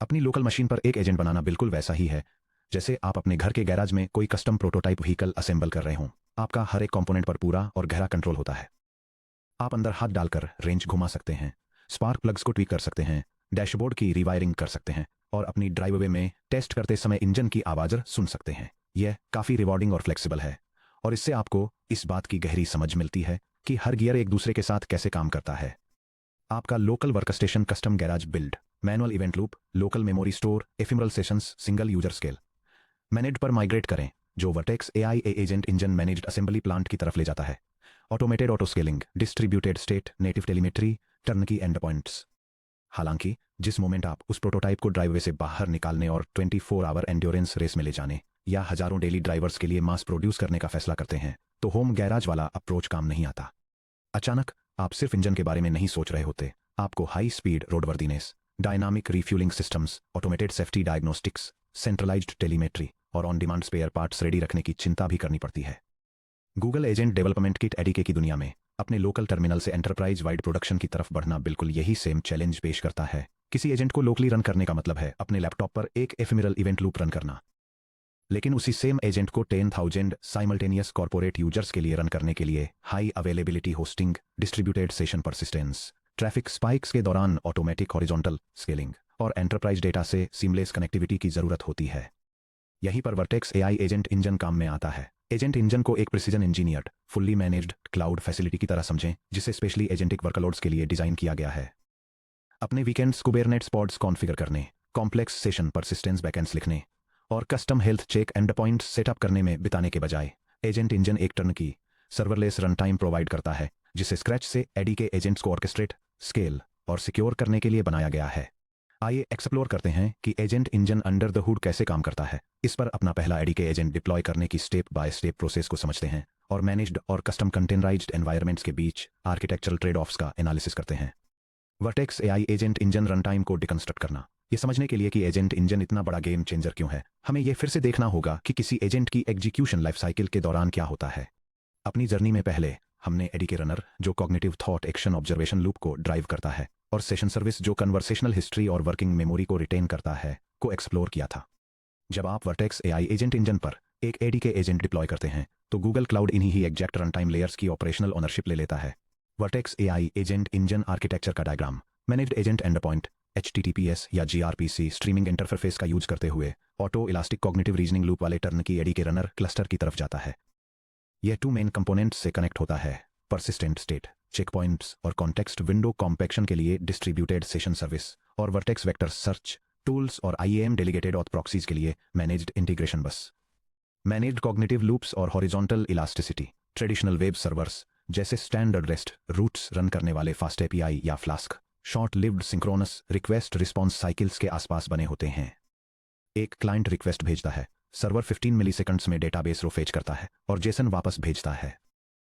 अपनी local machine पर एक एजेंट बनाना बिल्कुल वैसा ही है जैसे आप अपने घर के गैराज में कोई कस्टम प्रोटोटाइप व्हीकल असेंबल कर रहे हों। आपका हर एक कंपोनेंट पर पूरा और गहरा कंट्रोल होता है। आप अंदर हाथ डालकर रेंज घुमा सकते हैं, स्पार्क प्लग्स को ट्वीक कर सकते हैं, डैशबोर्ड की रिवायरिंग कर सकते हैं और अपनी ड्राइववे में टेस्ट करते समय इंजन की आवाज़ सुन सकते हैं। यह काफ़ी रिवॉर्डिंग और फ्लेक्सिबल है और इससे आपको इस बात की गहरी समझ मिलती है कि हर गियर एक दूसरे के साथ कैसे काम करता है। आपका local workstation custom garage build, manual event loop, local memory store, ephemeral sessions, single user scale managed पर माइग्रेट करें, जो vertex AI agent engine managed assembly plant की तरफ ले जाता है। Automated auto scaling, distributed state, native telemetry, turnkey and points. हालांकि जिस मोमेंट आप उस प्रोटोटाइप को ड्राइववे से बाहर निकालने और 24 आवर एंड्योरेंस रेस में ले जाने या हजारों डेली ड्राइवर्स के लिए मास प्रोड्यूस करने का फैसला करते हैं, तो होम गैराज वाला अप्रोच काम नहीं आता। अचानक आप सिर्फ इंजन के बारे में नहीं सोच रहे होते, आपको high speed roadworthiness, dynamic refuelling systems, automated safety diagnostics, centralised telemetry और on demand spare parts ready रखने की चिंता भी करनी पड़ती है। Google agent development kit ADK की दुनिया में अपने लोकल टर्मिनल से एंटरप्राइज वाइड प्रोडक्शन की तरफ बढ़ना बिल्कुल यही सेम चैलेंज पेश करता है। किसी एजेंट को लोकली रन करने का मतलब है अपने लैपटॉप पर एक एफिमरल इवेंट लूप रन करना, लेकिन उसी सेम एजेंट को 10,000 साइमल्टेनियस कॉर्पोरेट यूजर्स के लिए रन करने के लिए high availability hosting, distributed session persistence, traffic spikes के दौरान ऑटोमेटिक हॉरिजॉन्टल स्केलिंग और एंटरप्राइज डेटा से सीमलेस कनेक्टिविटी की जरूरत होती है। यहीं पर वर्टेक्स एआई एजेंट इंजन काम में आता है। एजेंट इंजन को एक precision engineered, fully managed cloud facility की तरह समझें, जिसे स्पेशली एजेंटिक वर्कलोड्स के लिए डिजाइन किया गया है। अपने वीकेंड्स कुबेरनेट्स पॉड्स कॉन्फ़िगर करने, कॉम्प्लेक्स सेशन परसिस्टेंस बैकएंड्स लिखने और custom health check endpoints setup करने में बिताने के बजाय एजेंट इंजन एक टर्न की सर्वरलेस रन टाइम प्रोवाइड करता है, जिसे स्क्रैच से एडीके एजेंट्स को ऑर्केस्ट्रेट, स्केल और सिक्योर करने के लिए बनाया गया है। आइए एक्सप्लोर करते हैं कि agent engine under the hood कैसे काम करता है। इस पर अपना पहला एडीके एजेंट डिप्लॉय करने की स्टेप बाय स्टेप प्रोसेस को समझते हैं और मैनेज्ड और कस्टम कंटेनराइज्ड एनवायरनमेंट्स के बीच आर्किटेक्चरल ट्रेड ऑफ्स का एनालिसिस करते हैं। Vertex AI agent engine run time को डिकंस्ट्रक्ट करना। ये समझने के लिए कि एजेंट इंजन इतना बड़ा गेम चेंजर क्यों है, हमें यह फिर से देखना होगा कि किसी एजेंट की एग्जीक्यूशन लाइफ साइकिल के दौरान क्या होता है। अपनी जर्नी में पहले हमने एडीके रनर, जो cognitive thought action observation loop को ड्राइव करता है, और सेशन सर्विस, जो कन्वर्सेशनल हिस्ट्री और वर्किंग मेमोरी को रिटेन करता है, को एक्सप्लोर किया था। जब आप वर्टेक्स एआई एजेंट इंजन पर एक एडीके एजेंट डिप्लॉय करते हैं, तो गूगल क्लाउड इन्हीं ही एग्जैक्ट रन टाइम लेयर्स की ऑपरेशनल ओनरशिप ले लेता है। Vertex AI agent engine architecture का diagram managed agent endpoint, HTTPS या gRPC स्ट्रीमिंग इंटरफेस का यूज करते हुए auto elastic cognitive reasoning loop वाले टर्न की एडीके रनर क्लस्टर की तरफ जाता है। यह 2 मेन कंपोनेंट्स से कनेक्ट होता है, परसिस्टेंट स्टेट चेक पॉइंट्स और कॉन्टेक्स्ट विंडो कॉम्पैक्शन के लिए डिस्ट्रीब्यूटेड सेशन सर्विस, और वर्टेक्स वेक्टर सर्च टूल्स और IAM डेलीगेटेड ऑथ प्रॉक्सीज के लिए मैनेज्ड इंटीग्रेशन बस। मैनेज्ड कॉग्निटिव लूप्स और horizontal elasticity traditional web servers जैसे स्टैंडर्ड रेस्ट रूट्स रन करने वाले फास्ट API या flask short lived synchronous request response cycles के आसपास बने होते हैं। एक क्लाइंट रिक्वेस्ट भेजता है, सर्वर 15 मिलीसेकंड्स में डेटाबेस रो फेच करता है और जेसन वापस भेजता है।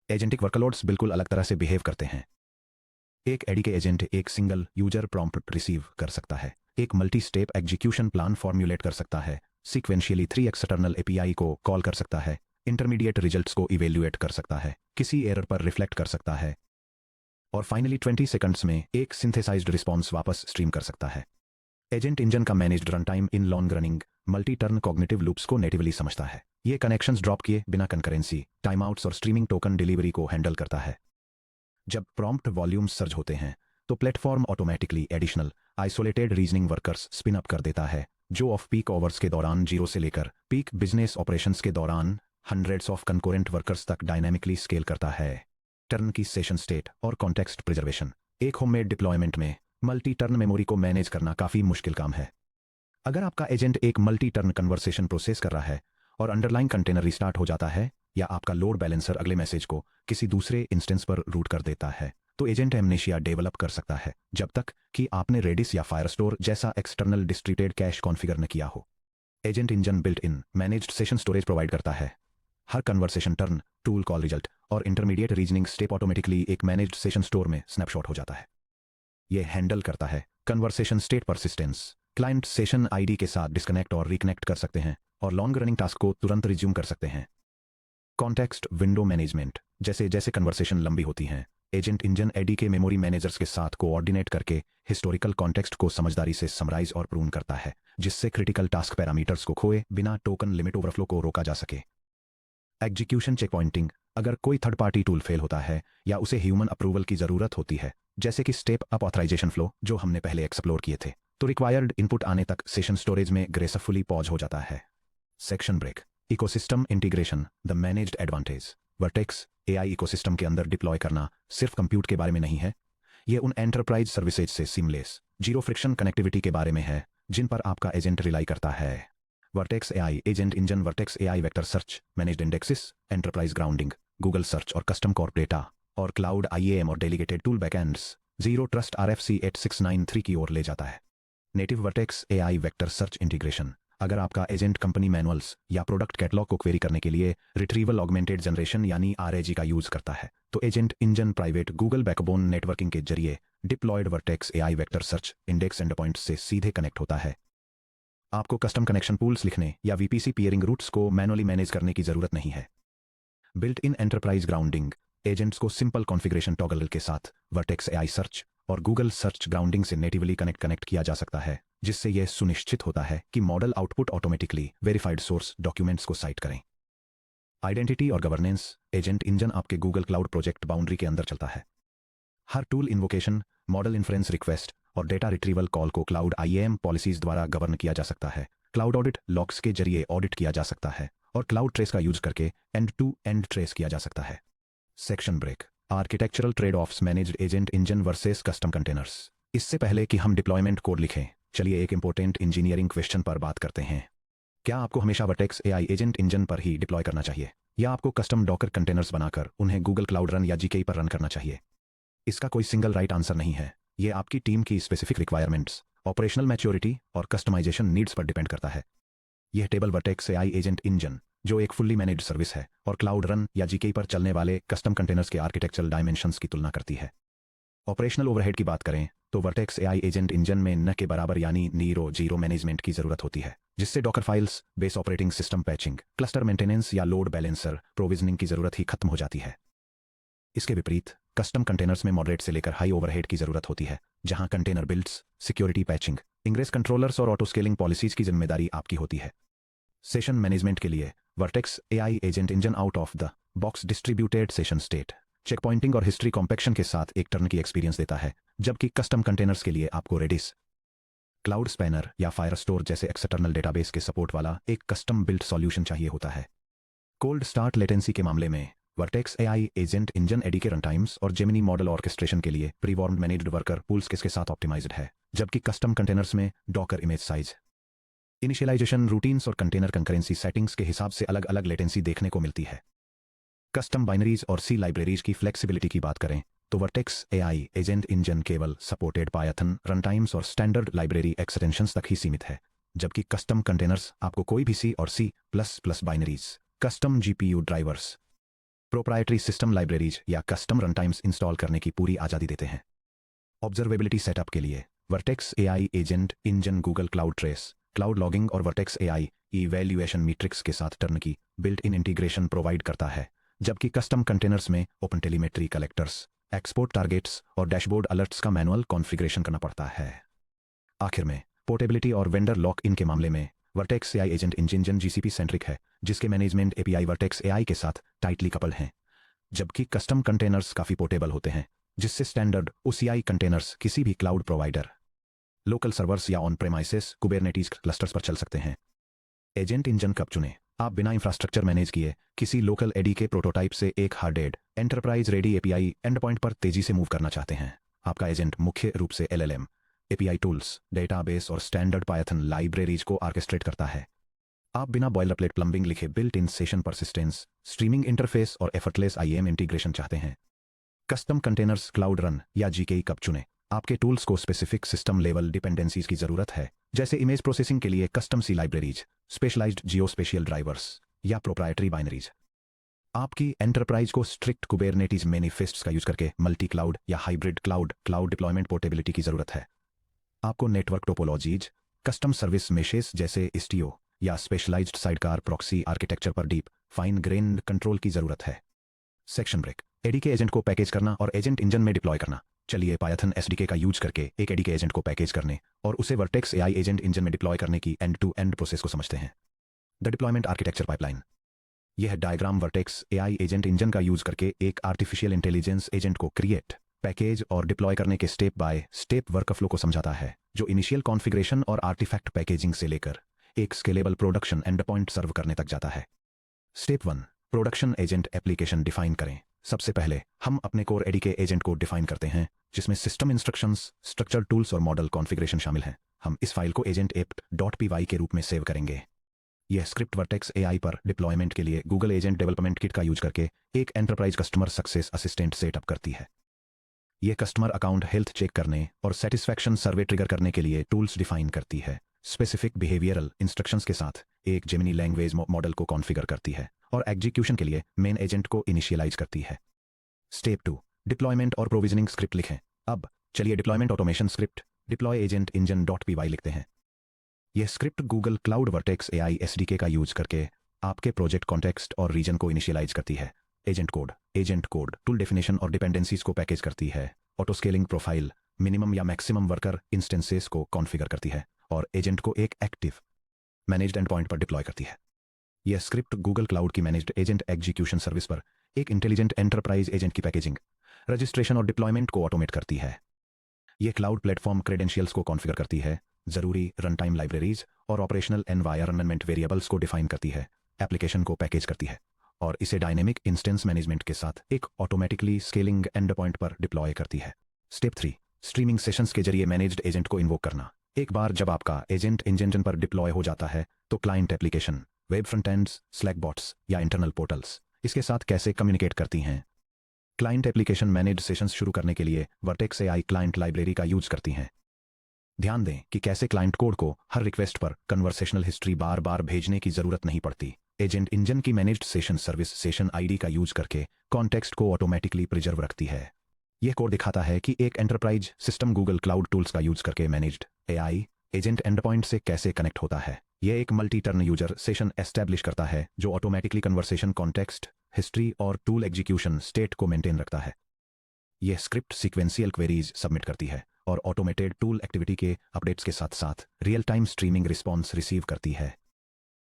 एजेंटिक वर्कलोड्स बिल्कुल अलग तरह से बिहेव करते हैं। एक एडीके एजेंट एक सिंगल यूजर प्रॉम्प्ट रिसीव कर सकता है, एक multi step execution plan formulate कर सकता है, सीक्वेंशियली 3 एक्सटर्नल API को कॉल कर सकता है, इंटरमीडिएट रिजल्ट्स को इवेल्युएट कर सकता है, किसी एरर पर रिफ्लेक्ट कर सकता है और फाइनली 20 सेकंड्स में एक सिंथेसाइज्ड रिस्पॉन्स वापस स्ट्रीम कर सकता है। एजेंट इंजन का managed run time in long running multi turn cognitive loops को नेटिवली समझता है। ये कनेक्शंस ड्रॉप किए बिना कंकरेंसी, टाइम आउट्स और स्ट्रीमिंग टोकन डिलीवरी को हैंडल करता है। जब प्रॉम्प्ट वॉल्यूम्स सर्ज होते हैं, तो platform automatically additional isolated reasoning workers spin up कर देता है, जो ऑफ पीक आवर्स के दौरान 0 से लेकर पीक बिजनेस ऑपरेशंस के दौरान हंड्रेड्स ऑफ कंकोरेंट वर्कर्स तक डायनामिकली स्केल करता है। टर्न की सेशन स्टेट और कॉन्टेक्स्ट प्रिजर्वेशन। एक होममेड डिप्लॉयमेंट में मल्टी टर्न मेमोरी को मैनेज करना काफी मुश्किल काम है। अगर आपका एजेंट एक मल्टी टर्न कन्वर्सेशन प्रोसेस कर रहा है और अंडरलाइन कंटेनर रिस्टार्ट हो जाता है, या आपका लोड बैलेंसर अगले मैसेज को किसी दूसरे इंस्टेंस पर रूट कर देता है, तो एजेंट एमनेशिया डेवलप कर सकता है जब तक कि आपने रेडिस या फायरस्टोर जैसा एक्सटर्नल डिस्ट्रीब्यूटेड कैश कॉन्फ़िगर न किया हो। Agent engine built in managed session storage provide करता है। हर conversation turn, tool call result और इंटरमीडिएट रीजनिंग स्टेप ऑटोमेटिकली एक मैनेज्ड सेशन स्टोर में स्नैपशॉट हो जाता है। यह हैंडल करता है conversation state persistence, client session ID के साथ डिस्कनेक्ट और रिकनेक्ट कर सकते हैं और लॉन्ग रनिंग टास्क को तुरंत रिज्यूम कर सकते हैं। कॉन्टेक्स्ट विंडो मैनेजमेंट, जैसे जैसे कन्वर्सेशन लंबी होती हैं, एजेंट इंजन एडी के मेमोरी मैनेजर्स के साथ कोऑर्डिनेट करके हिस्टोरिकल कॉन्टेक्स्ट को समझदारी से समराइज और प्रून करता है, जिससे क्रिटिकल टास्क पैरामीटर्स को खोए बिना टोकन लिमिट ओवरफ्लो को रोका जा सके। एग्जीक्यूशन चेक पॉइंटिंग, अगर कोई थर्ड पार्टी टूल फेल होता है या उसे ह्यूमन अप्रूवल की जरूरत होती है, जैसे कि स्टेप अप ऑथराइजेशन फ्लो जो हमने पहले एक्सप्लोर किए थे, तो रिक्वायर्ड इनपुट आने तक सेशन स्टोरेज में ग्रेसफुली पॉज हो जाता है। Section break. Ecosystem integration, the managed advantage. Vertex AI ecosystem के अंदर डिप्लॉय करना सिर्फ कंप्यूट के बारे में नहीं है, ये उन एंटरप्राइज सर्विसेज से सीमलेस, जीरो फ्रिक्शन कनेक्टिविटी के बारे में है जिन पर आपका एजेंट रिलाई करता है। Vertex AI agent engine, Vertex AI vector search, managed indexes, enterprise grounding, Google search और कस्टम कॉर्प डेटा, और क्लाउड आईएएम और delegated tool backends zero trust RFC 8693 की ओर ले जाता है। Native Vertex AI vector search integration, अगर आपका एजेंट कंपनी मैनुअल्स या प्रोडक्ट कैटलॉग को क्वेरी करने के लिए रिट्रीवल ऑगमेंटेड जनरेशन यानी RAG का यूज करता है, तो agent engine private Google backbone networking के जरिए deployed Vertex AI vector search index endpoints से सीधे कनेक्ट होता है। आपको कस्टम कनेक्शन पूल्स लिखने या VPC पियरिंग रूट्स को मैनुअली मैनेज करने की जरूरत नहीं है। Built in enterprise grounding, agents को सिंपल कॉन्फ़िगरेशन टॉगल के साथ वर्टेक्स एआई सर्च और गूगल सर्च ग्राउंडिंग से नेटिवली कनेक्ट किया जा सकता है, जिससे यह सुनिश्चित होता है कि model output automatically verified source documents को साइट करें। आइडेंटिटी और गवर्नेंस, एजेंट इंजन आपके गूगल क्लाउड प्रोजेक्ट बाउंड्री के अंदर चलता है। हर tool invocation, model inference request और डेटा रिट्रीवल कॉल को क्लाउड IAM पॉलिसीज द्वारा गवर्न किया जा सकता है। क्लाउड ऑडिट लॉग्स के जरिए ऑडिट किया जा सकता है और क्लाउड ट्रेस का यूज करके एंड टू एंड ट्रेस किया जा सकता है। Section break. Architectural trade offs, managed agent engine versus custom containers. इससे पहले कि हम डिप्लॉयमेंट कोड लिखें, चलिए एक इंपॉर्टेंट इंजीनियरिंग क्वेश्चन पर बात करते हैं। क्या आपको हमेशा वर्टेक्स एआई एजेंट इंजन पर ही डिप्लॉय करना चाहिए, या आपको कस्टम डॉकर कंटेनर्स बनाकर उन्हें गूगल क्लाउड रन या GKE पर रन करना चाहिए? इसका कोई सिंगल राइट आंसर नहीं है। यह आपकी टीम की स्पेसिफिक रिक्वायरमेंट्स, ऑपरेशनल मैच्योरिटी और कस्टमाइजेशन नीड्स पर डिपेंड करता है। यह table vertex AI agent engine, जो एक फुल्ली मैनेज्ड सर्विस है, और क्लाउड रन या GKE पर चलने वाले कस्टम कंटेनर्स के आर्किटेक्चरल डायमेंशंस की तुलना करती है। ऑपरेशनल ओवरहेड की बात करें तो वर्टेक्स एआई एजेंट इंजन में न के बराबर यानी नीरो जीरो मैनेजमेंट की जरूरत होती है, जिससे Docker files, base operating system patching, cluster maintenance या लोड बैलेंसर प्रोविजनिंग की जरूरत ही खत्म हो जाती है। इसके विपरीत कस्टम कंटेनर्स में मॉडरेट से लेकर हाई ओवरहेड की जरूरत होती है, जहां container builds, security patching, ingress controllers और ऑटो स्केलिंग पॉलिसीज की जिम्मेदारी आपकी होती है। सेशन मैनेजमेंट के लिए Vertex AI agent engine out of the box distributed session state, checkpointing और हिस्ट्री कॉम्पेक्शन के साथ एक टर्न की एक्सपीरियंस देता है, जबकि कस्टम कंटेनर्स के लिए आपको रेडिस, क्लाउड स्पैनर या फायरस्टोर जैसे एक्सटर्नल डेटाबेस के सपोर्ट वाला एक कस्टम बिल्ट सॉल्यूशन चाहिए होता है। कोल्ड स्टार्ट लेटेंसी के मामले में Vertex AI agent engine A D K runtimes और जेमिनी मॉडल ऑर्केस्ट्रेशन के लिए प्री-वार्म्ड मैनेज्ड वर्कर पूल्स के साथ ऑप्टिमाइज्ड है, जबकि कस्टम कंटेनर्स में Docker image size, initialisation routines और कंटेनर कंकरेंसी सेटिंग्स के हिसाब से अलग अलग लेटेंसी देखने को मिलती है। कस्टम बाइनरीज और C लाइब्रेरीज की फ्लेक्सिबिलिटी की बात करें तो वर्टेक्स एआई एजेंट इंजन केवल सपोर्टेड पायथन रन टाइम्स और स्टैंडर्ड लाइब्रेरी एक्सटेंशंस तक ही सीमित है, जबकि कस्टम कंटेनर्स आपको कोई भी C और C++ binaries, custom GPU drivers, proprietary system libraries या कस्टम रन टाइम्स इंस्टॉल करने की पूरी आज़ादी देते हैं। ऑब्जर्वेबिलिटी सेटअप के लिए Vertex AI agent engine Google cloud trace, cloud logging और वर्टेक्स एआई इवैल्यूएशन मैट्रिक्स के साथ टर्न की बिल्ट इन इंटीग्रेशन प्रोवाइड करता है, जबकि कस्टम कंटेनर्स में open telemetry collectors, export targets और डैशबोर्ड अलर्ट्स का मैनुअल कॉन्फ़िगरेशन करना पड़ता है। आखिर में पोर्टेबिलिटी और वेंडर लॉक इन के मामले में Vertex AI agent engine GCP centric है, जिसके मैनेजमेंट API वर्टेक्स एआई के साथ टाइटली कपल हैं, जबकि कस्टम कंटेनर्स काफ़ी पोर्टेबल होते हैं, जिससे स्टैंडर्ड OCI कंटेनर्स किसी भी क्लाउड प्रोवाइडर, लोकल सर्वर्स या ऑन प्रेमाइसेस कुबरनेटीज क्लस्टर्स पर चल सकते हैं। एजेंट इंजन कब चुनें? आप बिना इंफ्रास्ट्रक्चर मैनेज किए किसी लोकल एडी के प्रोटोटाइप से एक हार्डेड एंटरप्राइज रेडी API एंडपॉइंट पर तेजी से मूव करना चाहते हैं। आपका एजेंट मुख्य रूप से LLM, API टूल्स, डेटाबेस और स्टैंडर्ड पायथन लाइब्रेरीज को ऑर्केस्ट्रेट करता है। आप बिना बॉयलरप्लेट प्लम्बिंग लिखे built in session persistence, streaming interface और एफर्टलेस IAM इंटीग्रेशन चाहते हैं। कस्टम कंटेनर्स, क्लाउड रन या GKE कब चुनें? आपके टूल्स को स्पेसिफिक सिस्टम लेवल डिपेंडेंसीज की जरूरत है, जैसे इमेज प्रोसेसिंग के लिए custom C libraries, specialised geospatial drivers या प्रोप्राइटरी बाइनरीज। आपकी एंटरप्राइज को स्ट्रिक्ट कुबरनेटीज मैनिफेस्ट्स का यूज करके मल्टी क्लाउड या हाइब्रिड क्लाउड डिप्लॉयमेंट पोर्टेबिलिटी की जरूरत है। आपको network topologies, custom service meshes जैसे Istio या स्पेशलाइज्ड साइडकार प्रॉक्सी आर्किटेक्चर पर डीप फाइन ग्रेन्ड कंट्रोल की जरूरत है। Section break. एडीके एजेंट को पैकेज करना और एजेंट इंजन में डिप्लॉय करना। चलिए पायथन एसडीके का यूज करके एक एडीके एजेंट को पैकेज करने और उसे वर्टेक्स एआई एजेंट इंजन में डिप्लॉय करने की एंड टू एंड प्रोसेस को समझते हैं। The deployment architecture pipeline. यह diagram Vertex AI agent engine का यूज करके एक आर्टिफिशियल इंटेलिजेंस एजेंट को क्रिएट, पैकेज और डिप्लॉय करने के स्टेप बाय स्टेप वर्कफ्लो को समझाता है, जो इनिशियल कॉन्फ़िगरेशन और आर्टिफैक्ट पैकेजिंग से लेकर एक स्केलेबल प्रोडक्शन एंड पॉइंट सर्व करने तक जाता है। Step 1, production agent application define करें। सबसे पहले हम अपने कोर एडीके एजेंट को डिफाइन करते हैं, जिसमें सिस्टम इंस्ट्रक्शंस, स्ट्रक्चर टूल्स और मॉडल कॉन्फ़िगरेशन शामिल हैं। हम इस फाइल को एजेंट apt.py के रूप में सेव करेंगे। यह स्क्रिप्ट वर्टेक्स एआई पर डिप्लॉयमेंट के लिए गूगल एजेंट डेवलपमेंट किट का यूज करके एक enterprise customer success assistant setup करती है। यह कस्टमर अकाउंट हेल्थ चेक करने और सेटिस्फैक्शन सर्वे ट्रिगर करने के लिए टूल्स डिफाइन करती है। स्पेसिफिक बिहेवियरल इंस्ट्रक्शंस के साथ एक जेमिनी लैंग्वेज मॉडल को कॉन्फ़िगर करती है और एग्जीक्यूशन के लिए मेन एजेंट को इनिशियलाइज करती है। स्टेप 2, डिप्लॉयमेंट और प्रोविजनिंग स्क्रिप्ट लिखें। अब चलिए deployment automation script deploy agent engine .py लिखते हैं। यह script Google cloud vertex AI SDK का यूज करके आपके प्रोजेक्ट कॉन्टेक्स्ट और रीजन को इनिशियलाइज करती है। एजेंट कोड, टूल डेफिनेशन और डिपेंडेंसीज को पैकेज करती है। ऑटो स्केलिंग प्रोफाइल, मिनिमम या मैक्सिमम वर्कर इंस्टेंसेस को कॉन्फ़िगर करती है और एजेंट को एक एक्टिव मैनेज्ड एंड पॉइंट पर डिप्लॉय करती है। यह स्क्रिप्ट गूगल क्लाउड की मैनेज्ड एजेंट एग्जीक्यूशन सर्विस पर एक इंटेलिजेंट एंटरप्राइज एजेंट की पैकेजिंग, रजिस्ट्रेशन और डिप्लॉयमेंट को ऑटोमेट करती है। यह क्लाउड प्लेटफॉर्म क्रेडेंशियल्स को कॉन्फ़िगर करती है, जरूरी रन टाइम लाइब्रेरीज और ऑपरेशनल एनवायरनमेंट वेरिएबल्स को डिफाइन करती है, एप्लीकेशन को पैकेज करती है और इसे डायनेमिक इंस्टेंस मैनेजमेंट के साथ एक ऑटोमेटिकली स्केलिंग एंड पॉइंट पर डिप्लॉय करती है। स्टेप 3, स्ट्रीमिंग सेशंस के जरिए मैनेज्ड एजेंट को इन्वोक करना। एक बार जब आपका एजेंट इंजन पर डिप्लॉय हो जाता है तो client application, web front ends, slack bots या इंटरनल पोर्टल्स इसके साथ कैसे कम्युनिकेट करती हैं। क्लाइंट एप्लीकेशन मैनेज्ड सेशंस शुरू करने के लिए वर्टेक्स एआई क्लाइंट लाइब्रेरी का यूज करती हैं। ध्यान दें कि कैसे क्लाइंट कोड को हर रिक्वेस्ट पर कन्वर्सेशनल हिस्ट्री बार बार भेजने की जरूरत नहीं पड़ती। एजेंट इंजन की managed session service session ID का यूज करके कॉन्टेक्स्ट को ऑटोमेटिकली प्रिजर्व रखती है। यह कोड दिखाता है कि एक enterprise system Google cloud tools का यूज करके managed AI agent and point से कैसे कनेक्ट होता है। यह एक multi turn user session establish करता है जो ऑटोमेटिकली कन्वर्सेशन कॉन्टेक्स्ट, हिस्ट्री और टूल एग्जीक्यूशन स्टेट को मेंटेन रखता है। यह स्क्रिप्ट सीक्वेंशियल क्वेरीज सबमिट करती है और ऑटोमेटेड टूल एक्टिविटी के अपडेट्स के साथ साथ real time streaming response receive करती है।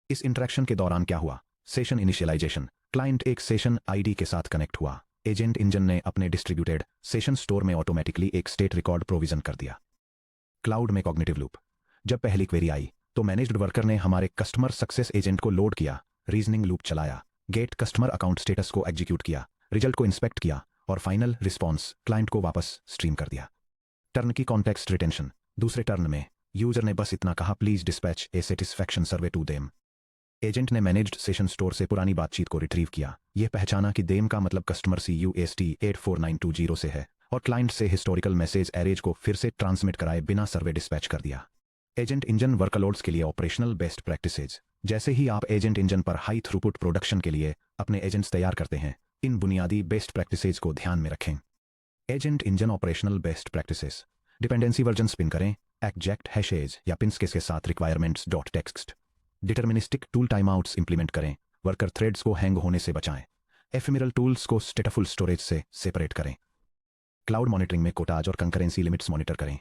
इस इंटरेक्शन के दौरान क्या हुआ? सेशन इनिशियलाइजेशन, क्लाइंट एक सेशन आईडी के साथ कनेक्ट हुआ। एजेंट इंजन ने अपने डिस्ट्रीब्यूटेड सेशन स्टोर में ऑटोमेटिकली एक स्टेट रिकॉर्ड प्रोविजन कर दिया। क्लाउड में कॉग्निटिव लूप, जब पहली क्वेरी आई तो मैनेज्ड वर्कर ने हमारे कस्टमर सक्सेस एजेंट को लोड किया, रीजनिंग लूप चलाया, गेट कस्टमर अकाउंट स्टेटस को एग्जीक्यूट किया, रिजल्ट को इंस्पेक्ट किया और फाइनल रिस्पॉन्स क्लाइंट को वापस स्ट्रीम कर दिया। टर्न की कॉन्टेक्स्ट रिटेंशन, दूसरे टर्न में यूजर ने बस इतना कहा, please dispatch a satisfaction survey to them. Agent ने मैनेज्ड सेशन स्टोर से पुरानी बातचीत को रिट्रीव किया, यह पहचाना कि देम का मतलब कस्टमर CUST 84920 से है और क्लाइंट से हिस्टोरिकल मैसेज एरेज को फिर से ट्रांसमिट कराए बिना सर्वे डिस्पैच कर दिया। एजेंट इंजन वर्कलोड्स के लिए ऑपरेशनल बेस्ट प्रैक्टिसेज। जैसे ही आप एजेंट इंजन पर हाई थ्रूपुट प्रोडक्शन के लिए अपने एजेंट्स तैयार करते हैं, इन बुनियादी बेस्ट प्रैक्टिसेज को ध्यान में रखें। Agent engine operational best practices, dependency version spin करें, एग्जैक्ट हैशेज या पिंस के साथ requirements dot text. Deterministic tool timeouts implement करें, वर्कर थ्रेड्स को हैंग होने से बचाएं, एफेमेरल टूल्स को स्टेटफुल स्टोरेज से सेपरेट करें, क्लाउड मॉनिटरिंग में कोटाज और कंकरेंसी लिमिट्स मॉनिटर करें।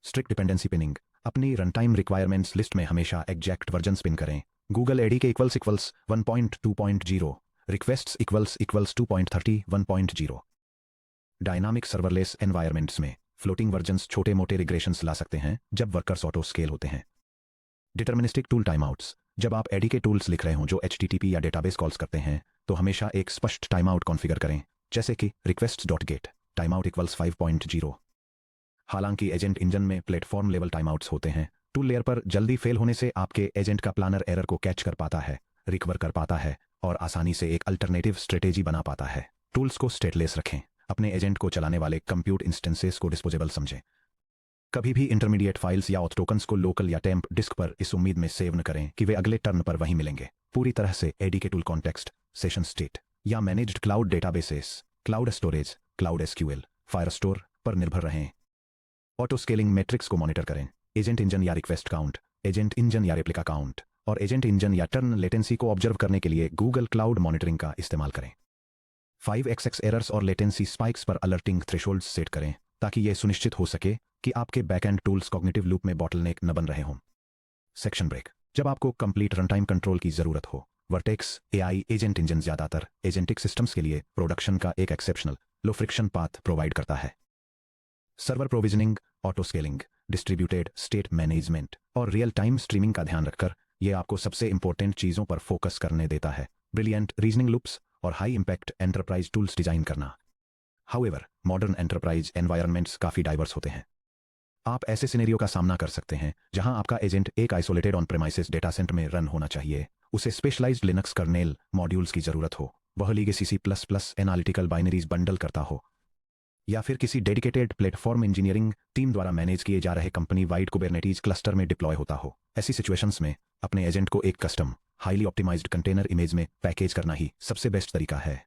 स्ट्रिक्ट डिपेंडेंसी पिनिंग, अपनी रन टाइम रिक्वायरमेंट्स लिस्ट में हमेशा एग्जैक्ट वर्जन स्पिन करें। Google ADK equals 1.2.0, requests equals 2.30 1.0। Dynamic serverless environments में फ्लोटिंग वर्जन्स छोटे मोटे रिग्रेशंस ला सकते हैं जब वर्कर्स ऑटो स्केल होते हैं। डिटर्मिनिस्टिक टूल टाइमआउट्स, जब आप एडीके टूल्स लिख रहे हों जो HTTP या डेटाबेस कॉल्स करते हैं तो हमेशा एक स्पष्ट टाइमआउट कॉन्फ़िगर करें, जैसे कि requests.get टाइमआउट इक्वल्स 5.0। हालांकि एजेंट इंजन में प्लेटफॉर्म लेवल टाइमआउट्स होते हैं, टूल लेयर पर जल्दी फेल होने से आपके एजेंट का प्लानर एरर को कैच कर पाता है, रिकवर कर पाता है और आसानी से एक अल्टरनेटिव स्ट्रेटेजी बना पाता है। टूल्स को स्टेटलेस रखें, अपने एजेंट को चलाने वाले कंप्यूट इंस्टेंसेस को डिस्पोजेबल समझें। कभी भी इंटरमीडिएट फाइल्स या ऑथ टोकन्स को लोकल या टेम्प डिस्क पर इस उम्मीद में सेव न करें कि वे अगले टर्न पर वहीं मिलेंगे। पूरी तरह से ADK tool context, session state या managed cloud databases, cloud storage, cloud SQL, Firestore पर निर्भर रहें। ऑटो स्केलिंग मैट्रिक्स को मॉनिटर करें, एजेंट इंजन या रिक्वेस्ट काउंट, एजेंट इंजन या रेप्लिका काउंट और एजेंट इंजन या टर्न लेटेंसी को ऑब्जर्व करने के लिए गूगल क्लाउड मॉनिटरिंग का इस्तेमाल करें। 5xx एरर्स और लेटेंसी स्पाइक्स पर अलर्टिंग थ्रेशोल्ड्स सेट करें ताकि यह सुनिश्चित हो सके कि आपके बैकएंड टूल्स कॉग्निटिव लूप में बॉटलनेक न बन रहे हों। Section break. जब आपको कंप्लीट रनटाइम कंट्रोल की जरूरत हो, वर्टेक्स एआई एजेंट इंजन ज्यादातर एजेंटिक सिस्टम्स के लिए प्रोडक्शन का एक exceptional low friction path provide करता है। Server provisioning, auto scaling, distributed state management और रियल टाइम स्ट्रीमिंग का ध्यान रखकर यह आपको सबसे इंपॉर्टेंट चीजों पर फोकस करने देता है, ब्रिलियंट रीजनिंग लूप्स और high impact enterprise tools design करना। हाउएवर, मॉडर्न एंटरप्राइज एनवायरनमेंट्स काफी डाइवर्स होते हैं। आप ऐसे सिनेरियो का सामना कर सकते हैं जहां आपका एजेंट एक isolated on premises data centre में रन होना चाहिए, उसे स्पेशलाइज्ड लिनक्स कर्नेल मॉड्यूल्स की जरूरत हो, वह legacy C++ analytical binaries bundle करता हो, या फिर किसी डेडिकेटेड प्लेटफॉर्म इंजीनियरिंग टीम द्वारा मैनेज किए जा रहे कंपनी वाइड कुबरनेटीज क्लस्टर में डिप्लॉय होता हो। ऐसी सिचुएशंस में अपने एजेंट को एक custom highly optimised container image में पैकेज करना ही सबसे बेस्ट तरीका है।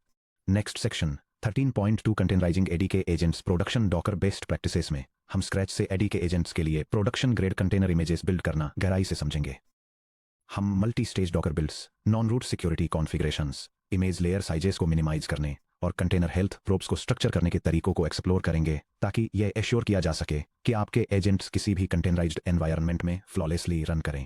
Next section 13.2 containerising ADK agents production Docker best practices में हम स्क्रैच से एडीके एजेंट्स के लिए production grade container images build करना गहराई से समझेंगे। हम multi stage Docker builds, non root security configurations, image layer sizes को मिनिमाइज करने और कंटेनर हेल्थ प्रोब्स को स्ट्रक्चर करने के तरीकों को एक्सप्लोर करेंगे ताकि यह एश्योर किया जा सके कि आपके एजेंट्स किसी भी कंटेनराइज्ड एनवायरनमेंट में फ्लॉलेसली रन करें।